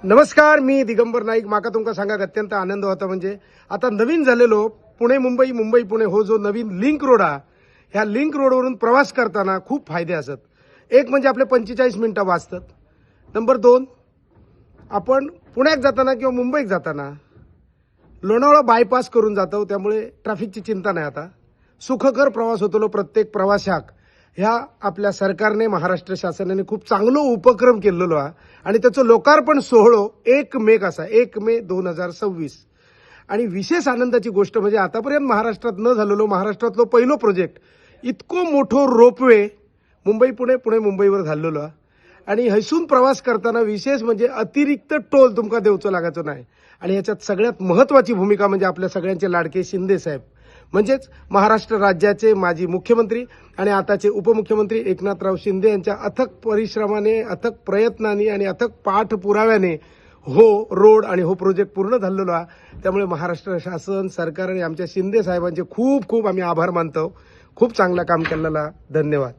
नमस्कार, मी दिगंबर नाईक. माका तुमका सांगाक अत्यंत आनंद होता. म्हणजे आता नवीन झालेलो पुणे मुंबई मुंबई पुणे हो जो नवीन लिंक रोड हा, ह्या लिंक रोडवरून प्रवास करताना खूप फायदे असत. एक म्हणजे आपले 45 मिनिटं वाचतात. नंबर 2, आपण पुण्यात जाताना किंवा मुंबईत जाताना लोणावळा बायपास करून जातो, त्यामुळे ट्रॅफिकची चिंता नाही. आता सुखकर प्रवास होतो प्रत्येक प्रवाशाक. ह्या आपल्या सरकारने, महाराष्ट्र शासनाने खूप चांगलो उपक्रम केलेलो आहे आणि त्याचं लोकार्पण सोहळो 1 मे असा 1 मे 2026. आणि विशेष आनंदाची गोष्ट म्हणजे आतापर्यंत महाराष्ट्रात न झालेलो महाराष्ट्रातलो पहिलो प्रोजेक्ट इतको मोठो रोपवे मुंबई पुणे पुणे मुंबईवर झालेलो आहे. आणि हैसून प्रवास करताना विशेष म्हणजे अतिरिक्त टोल तुमका देवचो लागायचो नाही. आणि ह्याच्यात सगळ्यात महत्त्वाची भूमिका म्हणजे आपल्या सगळ्यांचे लाडके शिंदे साहेब, म्हणजेच महाराष्ट्र राज्याचे माजी मुख्यमंत्री आणि आताचे उपमुख्यमंत्री एकनाथराव शिंदे यांच्या अथक परिश्रमाने, अथक प्रयत्नाने आणि अथक पाठपुराव्याने हो रोड आणि हो प्रोजेक्ट पूर्ण झालेलो आहे. त्यामुळे महाराष्ट्र शासन, सरकार आणि आमच्या शिंदे साहेबांचे खूप खूप आम्ही आभार मानतो. खूप चांगलं काम केलेलं. धन्यवाद.